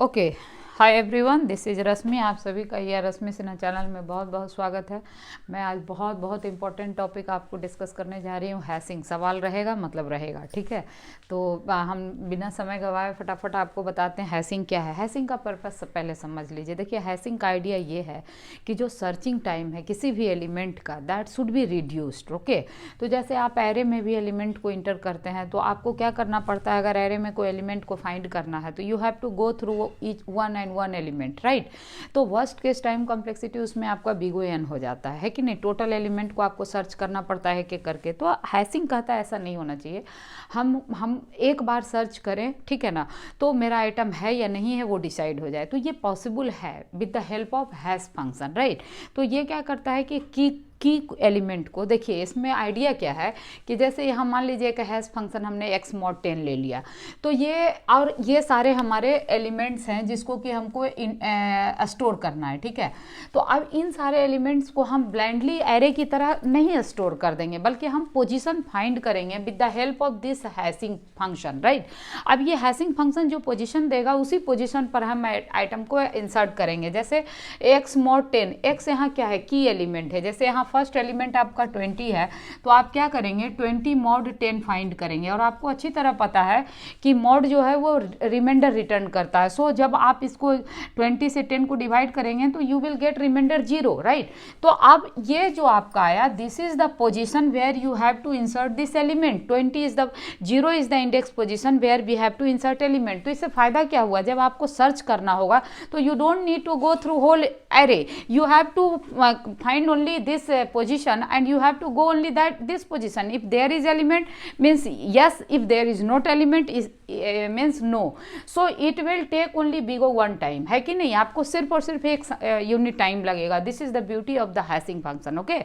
Okay. Hi everyone, this is Rashmi. आप सभी का यह रश्मि सिन्हा चैनल में बहुत बहुत स्वागत है। मैं आज बहुत बहुत इंपॉर्टेंट टॉपिक आपको डिस्कस करने जा रही हूँ। हैशिंग सवाल रहेगा मतलब रहेगा, ठीक है। तो हम बिना समय गवाए फटाफट आपको बताते हैं हैशिंग क्या है। हैशिंग का पर्पस पहले समझ लीजिए। देखिए, हैशिंग का आइडिया ये है कि जो सर्चिंग टाइम है किसी भी एलिमेंट का, that should be reduced. Okay, तो जैसे आप एरे में भी एलिमेंट को इंटर करते हैं तो आपको क्या करना पड़ता है, अगर एरे में कोई एलिमेंट को फाइंड करना है तो you have to go through each one element, right. तो वर्स्ट केस टाइम कॉम्प्लेक्सिटी उसमें आपका बिगो एन हो जाता है कि नहीं। टोटल एलिमेंट को आपको सर्च करना पड़ता है कि करके। तो हैशिंग कहता है ऐसा नहीं होना चाहिए। हम एक बार सर्च करें, ठीक है ना, तो मेरा आइटम है या नहीं है वो डिसाइड हो जाए। तो ये पॉसिबल है with the help of hash function, right. तो ये क्या करता है कि की एलिमेंट को, देखिए इसमें आइडिया क्या है कि जैसे यहाँ मान लीजिए कि हैश फंक्शन हमने x mod 10 ले लिया, तो ये सारे हमारे एलिमेंट्स हैं जिसको कि हमको स्टोर करना है, ठीक है। तो अब इन सारे एलिमेंट्स को हम ब्लाइंडली एरे की तरह नहीं स्टोर कर देंगे, बल्कि हम पोजीशन फाइंड करेंगे with the help of this hashing function, right. अब ये हैशिंग फंक्शन जो पोजीशन देगा उसी पोजीशन पर हम आइटम को इंसर्ट करेंगे। जैसे x mod 10, x यहाँ क्या है, की एलिमेंट है। जैसे यहाँ फर्स्ट एलिमेंट आपका 20 है, तो आप क्या करेंगे, 20 mod 10 फाइंड करेंगे। और आपको अच्छी तरह पता है कि mod जो है वो रिमाइंडर रिटर्न करता है। सो जब आप इसको 20 से 10 को डिवाइड करेंगे तो you will get reminder 0, right. तो अब ये जो आपका आया, this is the position where you have to insert this element. 20 is the 0 is the index position where we have to insert element. तो इससे फायदा क्या हुआ, जब आपको सर्च करना होगा तो you don't need to go through whole array, you have to find only this position and you have to go only this position. If there is element means yes, if there is not element is means no. So it will take only big O one time, है कि नहीं। आपको सिर्फ और सिर्फ एक unit time लगेगा। This is the beauty of the hashing function, okay.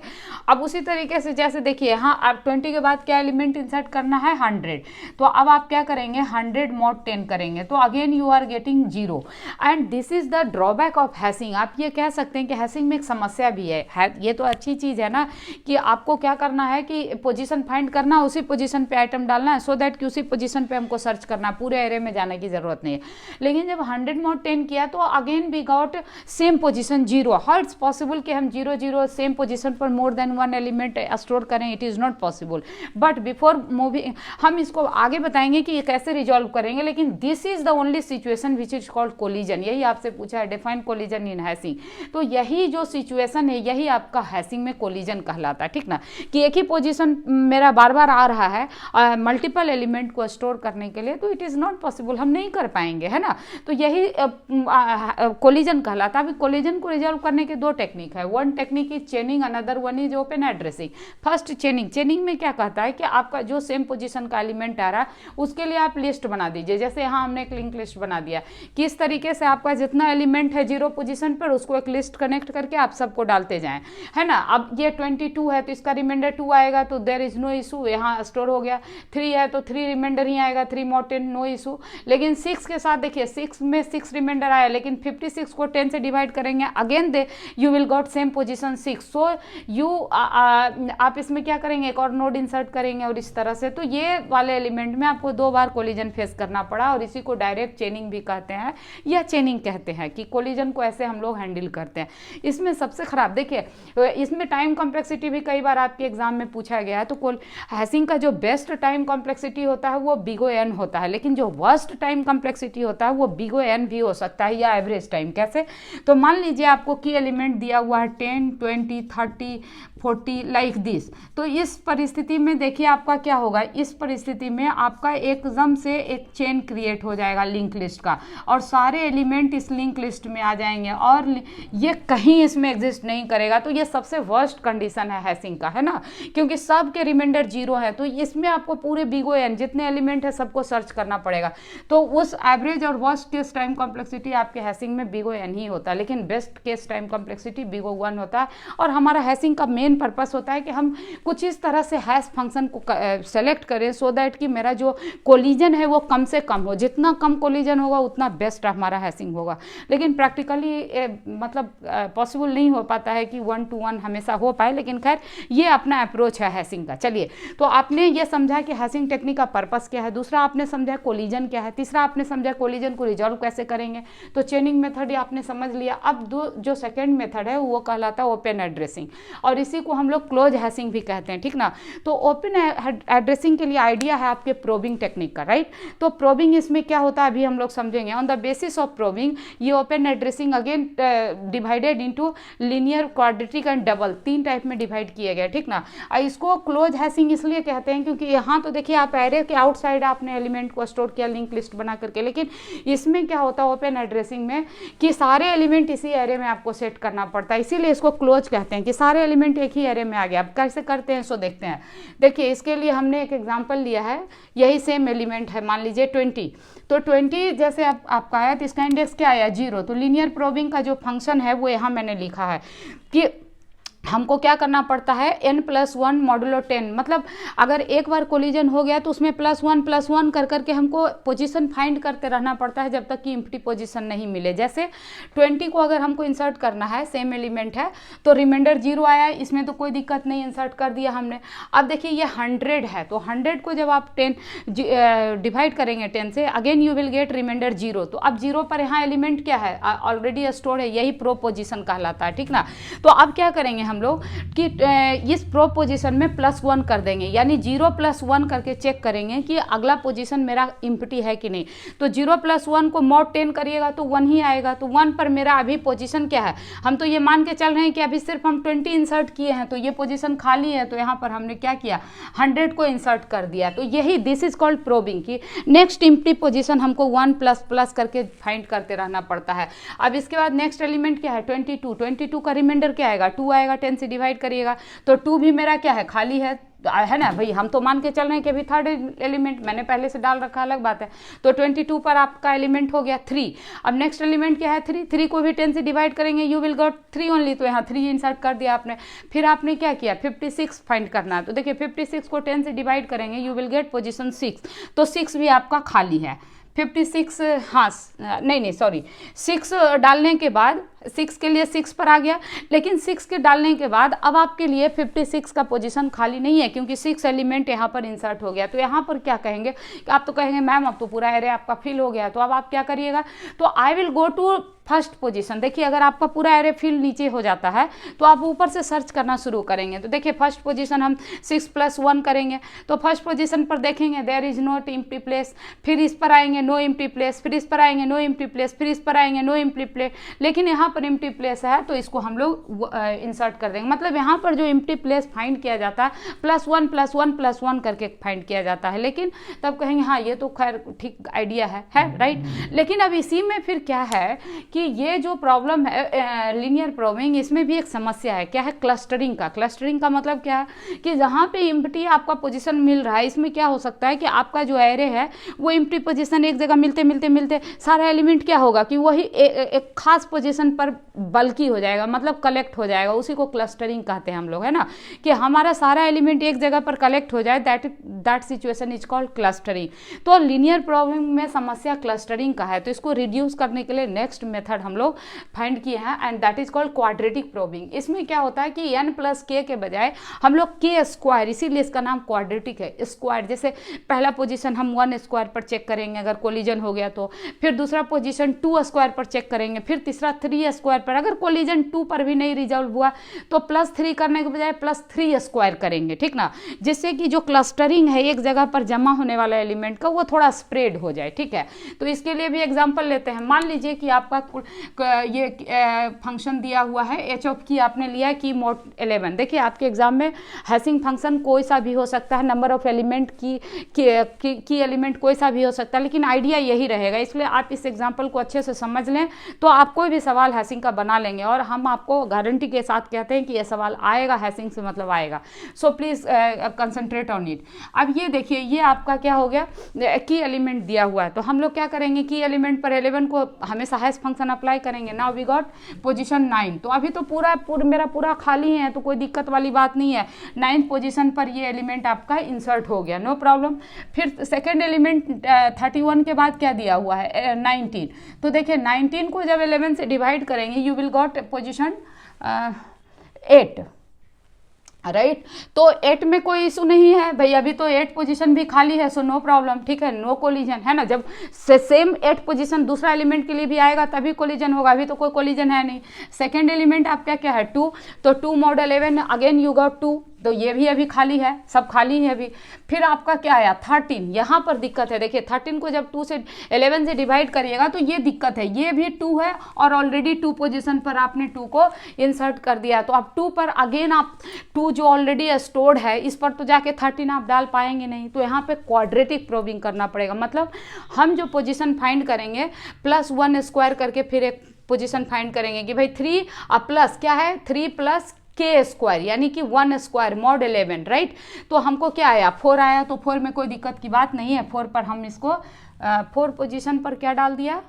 अब उसी तरीके से जैसे देखिए यहाँ आप 20 के बाद क्या एलिमेंट इंसर्ट करना है, 100। तो अब आप क्या करेंगे, 100 mod 10 करेंगे, तो again you are getting 0। And this is the drawback of hashing. आप ये कह सकते हैं कि हैशिंग में एक समस्या भी है। ये तो अच्छी चीज़ है ना कि आपको क्या करना है कि पोजीशन फाइंड करना, उसी पोजीशन पे आइटम डालना है, सो दैट कि उसी पोजीशन पे हमको सर्च करना, पूरे एरे में जाने की जरूरत नहीं है। लेकिन जब 100 mod 10 किया तो again we got same position 0। How it's possible कि हम 0 0 सेम पोजीशन पर more than one element store करें, it is not possible. But before moving हम इसको आगे बताएंगे कि ये कैसे रिजॉल्व करेंगे। लेकिन this is the only situation which is called collision. यही आपसे पूछा है, डिफाइन कोलिजन इन हैशिंग। तो यही जो सिचुएशन है यही आपका हैशिंग में कोलिजन कहलाता है, ठीक ना। कि एक ही पोजीशन मेरा बार बार आ रहा है मल्टीपल एलिमेंट को स्टोर करने के लिए, तो इट इज़ नॉट पॉसिबल, हम नहीं कर पाएंगे, है ना। तो यही कोलिजन कहलाता है। अभी कोलिजन को रिजॉल्व करने के दो टेक्निक है। One technique is चेनिंग, another one is open addressing. First चेनिंग में क्या कहता है कि आपका जो सेम पोजीशन का एलिमेंट आ रहा है उसके लिए आप लिस्ट बना दीजिए। जैसे यहाँ हमने एक लिंक लिस्ट बना दिया कि इस तरीके से आपका जितना एलिमेंट है 0 पोजीशन पर उसको एक लिस्ट कनेक्ट करके आप सबको डालते जाएं, है ना। अब ये 22 है तो इसका रिमाइंडर 2 आएगा, तो देयर इज नो इशू, यहाँ स्टोर हो गया। 3 है तो 3 रिमाइंडर ही आएगा, 3 mod 10, नो इशू। लेकिन 6 के साथ देखिए, 6 में 6 रिमाइंडर आया, लेकिन 56 को 10 से डिवाइड करेंगे, again they you will got same position 6। So you आप इसमें क्या करेंगे, एक और नोड इंसर्ट करेंगे और इस तरह से। तो ये वाले एलिमेंट में आपको 2 बार कोलिजन फेस करना पड़ा, और इसी को डायरेक्ट चेनिंग भी कहते हैं या चेनिंग कहते हैं कि कोलिजन को ऐसे हम लोग हैंडल करते हैं। इसमें सबसे खराब देखिए, इसमें टाइम कॉम्प्लेक्सिटी भी कई बार आपके एग्जाम में पूछा गया है। तो हैशिंग का जो बेस्ट टाइम कॉम्प्लेक्सिटी होता है वो बिगो एन होता है, लेकिन जो वर्स्ट टाइम कॉम्प्लेक्सिटी होता है वो बिगो एन भी हो सकता है, या एवरेज टाइम। कैसे, तो मान लीजिए आपको की एलिमेंट दिया हुआ है 10, 20, 30, 40 लाइक दिस। तो इस परिस्थिति में देखिए आपका क्या होगा, इस परिस्थिति में आपका एकदम से एक चेन क्रिएट हो जाएगा लिंक लिस्ट का, और सारे एलिमेंट इस लिंक लिस्ट में आ जाएंगे और ये कहीं इसमें एग्जिस्ट नहीं करेगा। तो ये सबसे वर्स्ट कंडीशन है हैशिंग का, है ना, क्योंकि सब के रिमाइंडर 0 है। तो इसमें आपको पूरे बिगो एन जितने एलिमेंट है सबको सर्च करना पड़ेगा। तो उस एवरेज और वर्स्ट केस टाइम कॉम्प्लेक्सिटी आपके हैशिंग में बिगो एन ही होता है, लेकिन बेस्ट केस टाइम कॉम्प्लेक्सिटी बिगो 1 होता है। और हमारा हैशिंग का मेन मेन पर्पस होता है कि हम कुछ इस तरह से हैश फंक्शन को सेलेक्ट करें सो दैट कि मेरा जो कोलिजन है वो कम से कम हो, जितना कम कोलिजन होगा उतना बेस्ट हमारा हैशिंग होगा। लेकिन प्रैक्टिकली मतलब पॉसिबल नहीं हो पाता है कि 1 to 1 हमेशा हो पाए, लेकिन खैर ये अपना अप्रोच है हैशिंग का। चलिए, तो आपने ये समझा कि हैशिंग टेक्निक का पर्पस क्या है, दूसरा आपने समझा कोलिजन क्या है, तीसरा आपने समझा कोलिजन को रिजॉल्व कैसे करेंगे, तो चेनिंग मेथड ये आपने समझ लिया। अब जो सेकेंड मेथड है वो कहलाता है ओपन एड्रेसिंग, और इसी को हम लोग क्लोज हैशिंग भी कहते हैं, ठीक ना। तो ओपन एड्रेसिंग के लिए आइडिया है आपके प्रोबिंग टेक्निक का, राइट। तो प्रोबिंग इसमें क्या होता है अभी हम लोग समझेंगे। On the basis of probing ये open addressing again divided into linear, quadratic and double, 3 type में डिवाइड किया गया, ठीक ना। इसको क्लोज हैशिंग इसलिए कहते हैं क्योंकि यहाँ तो देखिए आप एरे के आउटसाइड आपने एलिमेंट को स्टोर किया लिंक लिस्ट बना करके, लेकिन इसमें क्या होता है ओपन एड्रेसिंग में कि सारे एलिमेंट इसी एरे में आपको सेट करना पड़ता है, इसीलिए इसको क्लोज कहते हैं कि सारे एलिमेंट एक ही एरे में आ गया। अब कैसे करते हैं सो देखते हैं। देखिए, इसके लिए हमने एक एग्जांपल लिया है, यही सेम एलिमेंट है, मान लीजिए 20। तो 20 जैसे आपका आया तो इसका इंडेक्स क्या आया 0। तो लीनियर प्रोबिंग का जो फंक्शन है वो यहाँ मैंने लिखा है कि हमको क्या करना पड़ता है n+1 मॉडुलो 10, मतलब अगर एक बार कोलिजन हो गया तो उसमें +1 कर करके हमको पोजीशन फाइंड करते रहना पड़ता है जब तक कि एम्प्टी पोजीशन नहीं मिले। जैसे 20 को अगर हमको इंसर्ट करना है, सेम एलिमेंट है, तो रिमाइंडर 0 आया, इसमें तो कोई दिक्कत नहीं, इंसर्ट कर दिया हमने। अब देखिए ये 100 है, तो 100 को जब आप 10 डिवाइड करेंगे 10 से, again you will get reminder 0। तो अब 0 पर यहाँ एलिमेंट क्या है, ऑलरेडी स्टोर है, यही प्रो पोजीशन कहलाता है, ठीक ना। तो अब क्या करेंगे हम लोग कि इस प्रो पोजीशन में +1 कर देंगे, यानी 0 + 1 करके चेक करेंगे कि अगला पोजीशन मेरा इम्प्टी है कि नहीं। तो 0 + 1 को mod 10 करिएगा तो 1 ही आएगा। तो 1 पर मेरा अभी पोजीशन क्या है, हम तो ये मान के चल रहे हैं कि अभी सिर्फ हम 20 इंसर्ट किए हैं, तो ये पोजीशन खाली है, तो यहाँ पर हमने क्या किया 100 को इंसर्ट कर दिया। तो यही दिस इज कॉल्ड प्रोबिंग की नेक्स्ट इम्प्टी पोजीशन हमको 1++ करके फाइंड करते रहना पड़ता है। अब इसके बाद नेक्स्ट एलिमेंट क्या है 22 का रिमाइंडर क्या आएगा 2 आएगा, 10 से डिवाइड करिएगा तो 2 भी मेरा क्या है खाली है ना भाई। हम तो मान के चल रहे हैं कि अभी थर्ड एलिमेंट मैंने पहले से डाल रखा, अलग बात है। तो 22 पर आपका एलिमेंट हो गया 3। अब नेक्स्ट एलिमेंट क्या है 3 को भी 10 से डिवाइड करेंगे, यू विल गॉट 3 ओनली, तो यहाँ 3 इंसर्ट कर दिया आपने। फिर आपने क्या किया 56 फाइंड करना है, तो देखिए 56 को 10 से डिवाइड करेंगे, यू विल गेट पोजीशन 6, तो 6 भी आपका खाली है। 56 हाँ नहीं सॉरी 6 डालने के बाद 6 के लिए 6 पर आ गया, लेकिन 6 के डालने के बाद अब आपके लिए 56 का पोजीशन खाली नहीं है क्योंकि 6 एलिमेंट यहाँ पर इंसर्ट हो गया। तो यहाँ पर क्या कहेंगे कि आप तो कहेंगे मैम अब तो पूरा एरे आपका फिल हो गया, तो अब आप क्या करिएगा, तो I will go to first position. देखिए अगर आपका पूरा एरे फिल नीचे हो जाता है तो आप ऊपर से सर्च करना शुरू करेंगे। तो देखिए फर्स्ट पोजीशन हम 6 + 1 करेंगे, तो फर्स्ट पोजीशन पर देखेंगे there is not empty place, फिर इस पर आएंगे नो एम्प्टी प्लेस, फिर इस पर आएंगे नो एम्प्टी प्लेस, फिर इस पर आएंगे नो एम्प्टी प्लेस, लेकिन यहाँ पर एम्प्टी प्लेस है तो इसको हम लोग इंसर्ट कर देंगे। मतलब यहाँ पर जो एम्प्टी प्लेस फाइंड किया जाता है +1 करके फाइंड किया जाता है, लेकिन तब कहेंगे हाँ ये तो खैर ठीक आइडिया है राइट। लेकिन अब इसी में फिर क्या है कि ये जो प्रॉब्लम है लीनियर प्रोबिंग, इसमें भी एक समस्या है, क्या है क्लस्टरिंग का। क्लस्टरिंग का मतलब क्या है कि जहाँ पे एम्प्टी आपका पोजीशन मिल रहा है, इसमें क्या हो सकता है कि आपका जो एरे है वो एम्प्टी पोजीशन एक जगह मिलते सारा एलिमेंट क्या होगा कि वही एक खास पोजीशन पर बल्कि हो जाएगा, मतलब कलेक्ट हो जाएगा। उसी को क्लस्टरिंग कहते हैं हम लोग, है ना, कि हमारा सारा एलिमेंट एक जगह पर कलेक्ट हो जाए, that situation is called clustering. तो लीनियर प्रॉब्लम में समस्या क्लस्टरिंग का है, तो इसको रिड्यूस करने के लिए नेक्स्ट मेथड हम लोग फाइंड किए हैं and that is called quadratic probing. इसमें क्या होता है कि n+k के बजाय हम लोग k², इसीलिए इसका नाम क्वाड्रेटिक है, स्क्वायर। जैसे पहला पोजीशन हम 1² पर चेक करेंगे अगर कोलिजन हो गया तो, फिर दूसरा पोजीशन 2² पर चेक करेंगे, फिर तीसरा 3² पर। अगर कोलिजन 2 पर भी नहीं रिजॉल्व हुआ तो +3 करने के बजाय +3² करेंगे, ठीक ना, जिससे कि जो क्लस्टरिंग है एक जगह पर जमा होने वाला एलिमेंट का वो थोड़ा स्प्रेड हो जाए, ठीक है। तो इसके लिए भी एग्जांपल लेते हैं। मान लीजिए कि आपका ये फंक्शन दिया हुआ है h ऑफ की, आपने लिया है की mod 11। देखिए आपके एग्जाम में हैशिंग फंक्शन कोई सा भी हो सकता है, नंबर ऑफ एलिमेंट की एलिमेंट कोई सा भी हो सकता है, लेकिन आइडिया यही रहेगा। इसलिए आप इस एग्जांपल को अच्छे से समझ लें तो आप कोई भी सवाल हैशिंग का बना लेंगे, और हम आपको गारंटी के साथ कहते हैं कि ये सवाल आएगा, हैशिंग से मतलब आएगा। So please concentrate on it. अब ये देखिए, ये आपका क्या हो गया, की एलिमेंट दिया हुआ है, तो हम लोग क्या करेंगे, की एलिमेंट पर 11 को हमेशा हैश फंक्शन अप्लाई करेंगे। नाउ वी गॉट पोजीशन 9, तो अभी तो मेरा पूरा खाली है, तो कोई दिक्कत वाली बात नहीं है। 9th पोजीशन पर ये एलिमेंट आपका इंसर्ट हो गया, नो प्रॉब्लम। फिर सेकेंड एलिमेंट 31 के बाद क्या दिया हुआ है, 19। तो देखिए 19 को जब 11 से डिवाइड करेंगे, you will got position 8, right. तो 8 में कोई इशू नहीं है भाई, अभी तो 8 पोजीशन भी खाली है, सो नो प्रॉब्लम, ठीक है, नो कोलिजन, है ना। जब सेम 8 पोजीशन दूसरा एलिमेंट के लिए भी आएगा तभी कोलिजन होगा, अभी तो कोई कोलिजन है नहीं। सेकंड एलिमेंट आपका क्या है, 2, तो 2 mod 11, अगेन यू गॉट 2, तो ये भी अभी खाली है, सब खाली है अभी। फिर आपका क्या आया, 13, यहाँ पर दिक्कत है, देखिए 13 को जब 2 से 11 से डिवाइड करिएगा तो ये दिक्कत है, ये भी 2 है और ऑलरेडी 2 पोजीशन पर आपने 2 को इंसर्ट कर दिया, तो अब 2 पर अगेन आप 2 जो ऑलरेडी स्टोर्ड है इस पर तो जाके 13 आप डाल पाएंगे नहीं, तो यहाँ पे क्वाड्रेटिक प्रोबिंग करना पड़ेगा। मतलब हम जो पोजीशन फाइंड करेंगे +1 स्क्वायर करके फिर एक पोजीशन फाइंड करेंगे कि भाई 3 प्लस क्या है, 3 प्लस के स्क्वायर, यानी कि 1 स्क्वायर mod 11, राइट। तो हमको क्या आया, 4 आया, तो 4 में कोई दिक्कत की बात नहीं है। 4 पर हम इसको 4 पोजीशन पर क्या डाल दिया,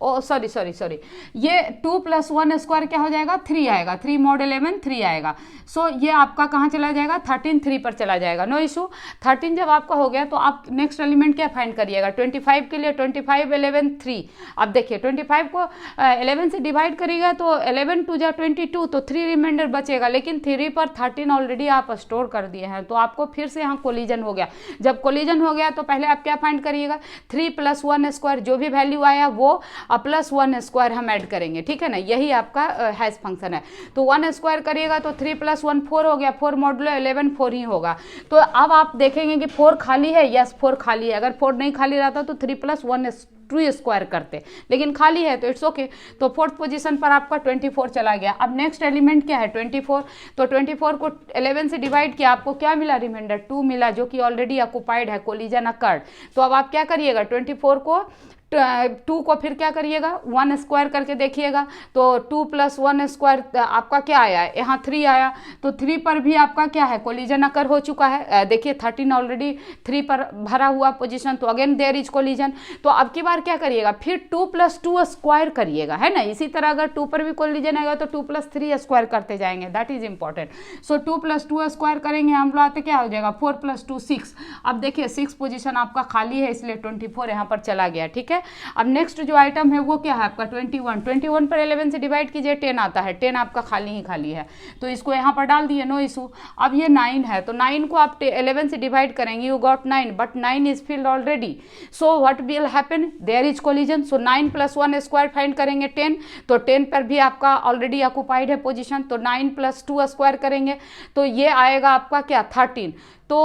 सॉरी, ये 2 + 1 स्क्वायर क्या हो जाएगा, 3 आएगा, 3 mod 11 3 आएगा। सो ये आपका कहाँ चला जाएगा, 13 3 पर चला जाएगा, नो इशू। 13 जब आपका हो गया तो आप नेक्स्ट एलिमेंट क्या फाइंड करिएगा, 25 के लिए 25 11 3। अब देखिए 25 को 11 से डिवाइड करिएगा तो 11 2 जा 22, तो 3 रिमाइंडर बचेगा, लेकिन 3 पर 13 ऑलरेडी आप स्टोर कर दिए हैं, तो आपको फिर से यहाँ कोलिजन हो गया। जब कोलिजन हो गया तो पहले आप क्या फाइंड करिएगा, 3 + 1 स्क्वायर, जो भी वैल्यू आया वो +1 स्क्वायर हम ऐड करेंगे, ठीक है ना, यही आपका हैश फंक्शन है। तो 1 स्क्वायर करिएगा तो 3 + 1 4 हो गया, 4 मोडुलो 11 4 ही होगा। तो अब आप देखेंगे कि 4 खाली है, यस 4 खाली है। अगर 4 नहीं खाली रहता तो 3 + 1 2 स्क्वायर करते, लेकिन खाली है तो इट्स ओके। तो 4th पोजीशन पर आपका 24 चला गया। अब नेक्स्ट एलिमेंट क्या है, 24, तो 24 को 11 से डिवाइड किया, आपको क्या मिला, रिमाइंडर 2 मिला, जो कि ऑलरेडी ऑक्युपाइड है, कोलिजन अकर्ड। तो अब आप क्या करिएगा, 24 को 2 को फिर क्या करिएगा, 1 स्क्वायर करके देखिएगा, तो 2 + 1 स्क्वायर आपका क्या आया, यहाँ 3 आया, तो 3 पर भी आपका क्या है, कोलिजन अकर हो चुका है। देखिए 13 ऑलरेडी 3 पर भरा हुआ पोजीशन, तो अगेन देयर इज कोलिजन। तो अब की बार क्या करिएगा, फिर 2 + 2 स्क्वायर करिएगा, है ना। इसी तरह अगर 2 पर भी कोलिजन आएगा तो 2 + 3 स्क्वायर करते जाएंगे, that is important. So 2 + 2 square करेंगे हम लोग, आते क्या हो जाएगा, 4 + 2 6। अब देखिए 6 पोजीशन आपका खाली है, इसलिए 24 यहाँ पर चला गया, ठीक है। अब नेक्स्ट जो आइटम है वो क्या है आपका 21 पर 11 से डिवाइड कीजिए, 10 आता है, 10 आपका खाली ही खाली है, तो इसको यहाँ पर डाल दिए, नो इशू। अब ये 9 है, तो 9 को आप 11 से डिवाइड करेंगे, you got 9, but 9 is filled already, so what will happen, there is collision. So 9 + 1 square find करेंगे 10, तो 10 पर भी आपका ऑलरेडी ऑक्युपाइड है पोजीशन, तो 9 + 2 स्क्वायर करेंगे तो ये आएगा आपका क्या 13। तो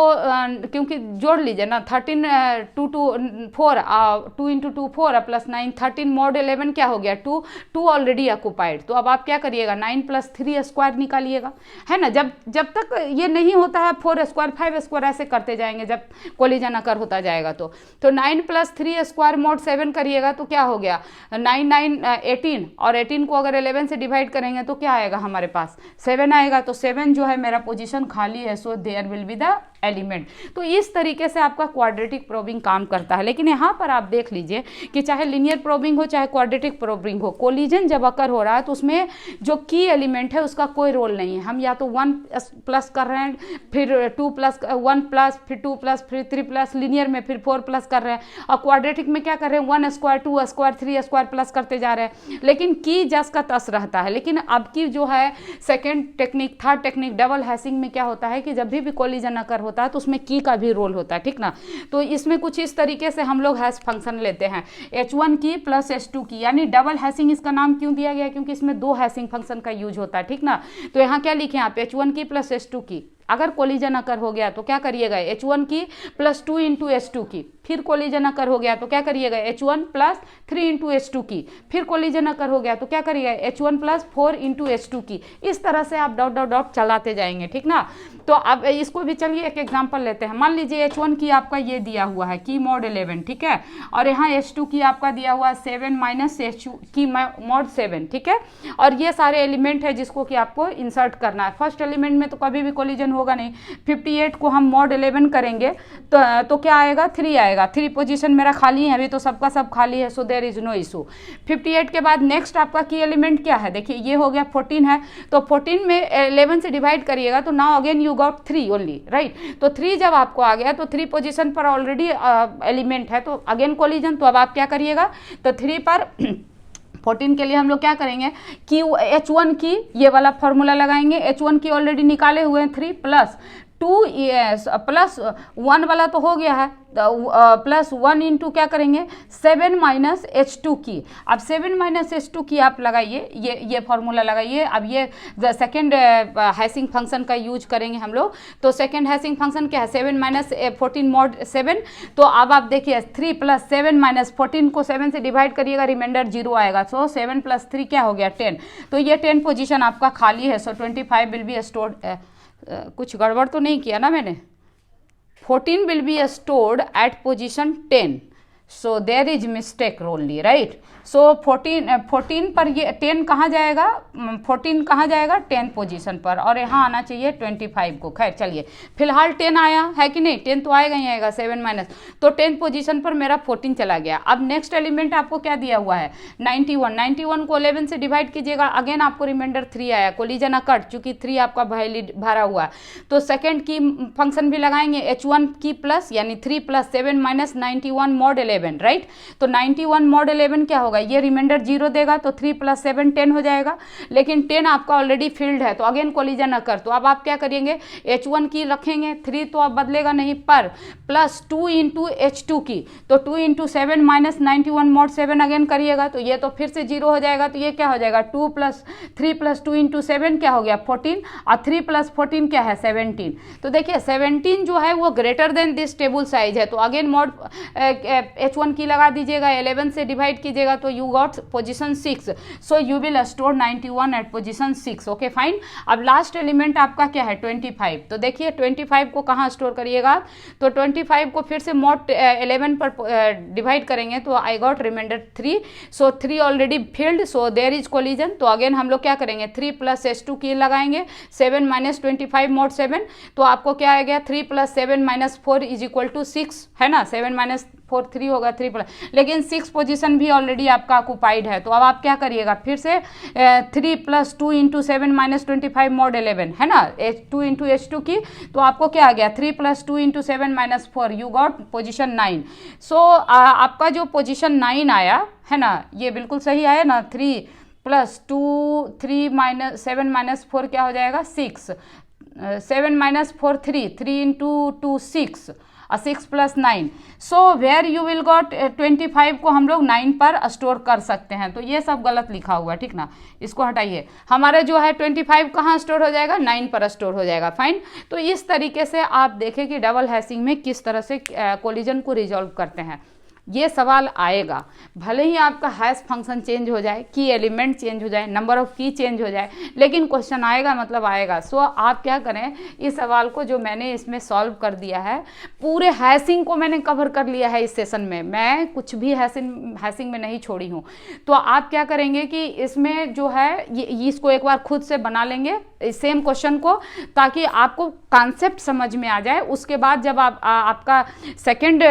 क्योंकि जोड़ लीजिए ना, 13 2 2 4 2 × 2 4 + 9 13 mod 11 क्या हो गया 2 ऑलरेडी ऑक्युपाइड। तो अब आप क्या करिएगा 9 + 3 स्क्वायर निकालिएगा, है ना। जब तक ये नहीं होता है 4 स्क्वायर 5 स्क्वायर ऐसे करते जाएंगे, जब कोलिजन अकर होता जाएगा तो 9 + 3 स्क्वायर mod 7 करिएगा तो क्या हो गया 9 9 18, और 18 को अगर 11 से डिवाइड करेंगे तो क्या आएगा हमारे पास 7 आएगा। तो 7 जो है मेरा पोजीशन खाली है, so there will be the element. तो इस तरीके से आपका क्वाड्रेटिक प्रोबिंग काम करता है। लेकिन यहाँ पर आप देख लीजिए कि चाहे लीनियर प्रोबिंग हो चाहे क्वाड्रेटिक प्रोबिंग हो, कोलिजन जब अकर हो रहा है तो उसमें जो की एलिमेंट है उसका कोई रोल नहीं है। हम या तो 1+ कर रहे हैं, फिर 2+, 1+, फिर 2+, फिर 3+, लीनियर में फिर 4+ कर रहे हैं, और क्वाड्रेटिक में क्या कर रहे हैं 1 स्क्वायर 2 स्क्वायर 3 स्क्वायर प्लस करते जा रहे हैं, लेकिन की जस का तस रहता है। लेकिन अब की जो है second technique, third technique double hashing में क्या होता है कि जब भी कोलिजन अकर होता है तो उसमें की का भी रोल होता है, ठीक ना। तो इसमें कुछ इस तरीके से हम लोग हैश फंक्शन लेते हैं, H1 की + H2 की, यानी डबल हैशिंग इसका नाम क्यों दिया गया, क्योंकि इसमें 2 हैशिंग फंक्शन का यूज होता है, ठीक ना। तो यहाँ क्या लिखे आप H1 की + H2 की, अगर कोलिजन अकर हो गया तो क्या करिएगा H1 की + 2 × H2 की, फिर कोलिजन अकर हो गया तो क्या करिएगा H1 प्लस 3 इंटू H2 की, फिर कोलिजन अकर हो गया तो क्या करिएगा H1 प्लस 4 इंटू H2 की। इस तरह से आप डॉट डॉट डॉट चलाते जाएंगे, ठीक ना। तो अब इसको भी चलिए एक एग्जांपल लेते हैं। मान लीजिए H1 की आपका ये दिया हुआ है की मॉड 11, ठीक है, और यहाँ H2 की आपका दिया हुआ है 7 माइनस H2 की मॉड 7, ठीक है, और ये सारे एलिमेंट है जिसको कि आपको इंसर्ट करना है। फर्स्ट एलिमेंट में तो कभी भी कोलिजन होगा नहीं। 58 को हम मॉड 11 करेंगे तो क्या आएगा 3 आएगा। 3 पोजीशन मेरा खाली है, अभी तो सबका सब खाली है, so there is no issue. 58 के बाद नेक्स्ट आपका की एलिमेंट क्या है, देखिए ये हो गया 14 है, तो 14 में 11 से डिवाइड करिएगा तो now again you got 3 only, right. तो 3 जब आपको आ गया तो 3 पोजीशन पर ऑलरेडी एलिमेंट है, तो अगेन कोलिजन। तो अब आप क्या करिएगा, तो 3 पर 14 के लिए हम लोग क्या करेंगे कि H1 की ये वाला फॉर्मूला लगाएंगे। H1 की ऑलरेडी निकाले हुए हैं 3 प्लस 2 प्लस 1 वाला तो हो गया है, प्लस 1 इंटू क्या करेंगे 7 माइनस H2 की। अब 7 माइनस H2 की आप लगाइए, ये फॉर्मूला लगाइए। अब ये सेकेंड हैशिंग फंक्शन का यूज करेंगे हम लोग। तो सेकेंड हैशिंग फंक्शन क्या है 7 माइनस 14 मॉड 7। तो अब आप देखिए 3 प्लस 7 माइनस 14 को 7 से डिवाइड करिएगा, रिमाइंडर 0 आएगा। सो 7 प्लस 3 क्या हो गया 10। तो ये 10 पोजीशन आपका खाली है। सो 25 विल बी स्टोर्ड, कुछ गड़बड़ तो नहीं किया ना मैंने। 14 will be stored at position 10, so there is mistake only, right? So 14 पर ये 10 कहाँ जाएगा, 14 कहाँ जाएगा 10 पोजीशन पर, और यहाँ आना चाहिए 25 को। खैर चलिए, फिलहाल 10 आया है कि नहीं, 10 तो आएगा ही आएगा 7 माइनस, तो 10 पोजीशन पर मेरा 14 चला गया। अब नेक्स्ट एलिमेंट आपको क्या दिया हुआ है 91 को 11 से डिवाइड कीजिएगा, अगेन आपको रिमाइंडर 3 आया, कोलिजन अकर्ड, चूंकि 3 आपका भरा हुआ है। तो सेकेंड की फंक्शन भी लगाएंगे H1 की प्लस, यानी 3 प्लस 7 माइनस 91 मॉड 11, राइट। तो 91 मॉड 11 क्या होगा, ये रिमाइंडर 0 देगा, तो 3 प्लस 7 10 हो जाएगा। लेकिन 10 आपका ऑलरेडी फील्ड है, तो अगेन कोलिजन अकर। तो अब आप क्या करेंगे H1 की रखेंगे, 3 तो अब बदलेगा नहीं, पर प्लस 2 इंटू H2 की, तो 2 इंटू 7 माइनस 91 मॉड 7 अगेन करिएगा, तो ये तो फिर से 0 हो जाएगा। तो ये क्या हो जाएगा 2 प्लस 3 प्लस 2 इंटू 7 क्या हो गया 14, और 3 प्लस 14 क्या है 17। तो देखिए 17 जो है वो greater than this table size है, तो अगेन मॉड H1 की लगा दीजिएगा, 11 से डिवाइड कीजिएगा, तो you got position 6। So you will store 91 at position 6। Okay fine. अब लास्ट एलिमेंट आपका क्या है 25। तो देखिए 25 को कहाँ स्टोर करिएगा, तो 25 को फिर से मॉड 11 पर डिवाइड करेंगे, तो I got reminder 3। So 3 already filled, so there is collision. तो अगेन हम लोग क्या करेंगे 3 प्लस H2 की लगाएंगे, 7 माइनस 25 मॉड 7, तो आपको क्या आ गया 3 plus 7 minus 4 is equal to 6, है ना। 7 माइनस 4 3 होगा, 3 प्लस, लेकिन 6 पोजीशन भी ऑलरेडी आपका ऑक्युपाइड है। तो अब आप क्या करिएगा फिर से 3 प्लस 2 इंटू 7 माइनस 25 मॉड 11, है ना, 2 इंटू H2 की, तो आपको क्या आ गया 3 plus 2 into 7 minus 4, you got position 9। सो आपका जो पोजीशन 9 आया है ना, ये बिल्कुल सही आया ना। 3 प्लस 2 3 माइनस 7 माइनस 4 क्या हो जाएगा 6, 7 minus 4 3 into 2 6, 6 plus 9। So where you will got 25 को हम लोग 9 पर स्टोर कर सकते हैं। तो ये सब गलत लिखा हुआ है, ठीक ना, इसको हटाइए। हमारा जो है 25 कहाँ स्टोर हो जाएगा 9 पर स्टोर हो जाएगा। फाइन। तो इस तरीके से आप देखें कि डबल हैशिंग में किस तरह से कोलिजन को रिजॉल्व करते हैं। ये सवाल आएगा, भले ही आपका हैश फंक्शन चेंज हो जाए, की एलिमेंट चेंज हो जाए, नंबर ऑफ की चेंज हो जाए, लेकिन क्वेश्चन आएगा मतलब आएगा। सो आप क्या करें, इस सवाल को जो मैंने इसमें सॉल्व कर दिया है, पूरे हैशिंग को मैंने कवर कर लिया है इस सेशन में, मैं कुछ भी हैशिंग में नहीं छोड़ी हूँ। तो आप क्या करेंगे कि इसमें जो है इसको एक बार खुद से बना लेंगे सेम क्वेश्चन को, ताकि आपको कॉन्सेप्ट समझ में आ जाए। उसके बाद जब आपका सेकेंड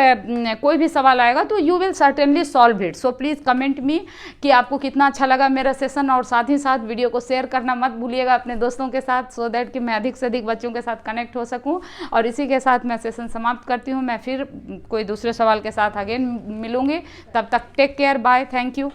कोई भी सवाल आएगा तो you will certainly solve it. So please comment me कि आपको कितना अच्छा लगा मेरा सेशन, और साथ ही साथ वीडियो को शेयर करना मत भूलिएगा अपने दोस्तों के साथ, सो दैट कि मैं अधिक से अधिक बच्चों के साथ कनेक्ट हो सकूं। और इसी के साथ मैं सेशन समाप्त करती हूं। मैं फिर कोई दूसरे सवाल के साथ अगेन मिलूंगी, तब तक take care, bye, thank you.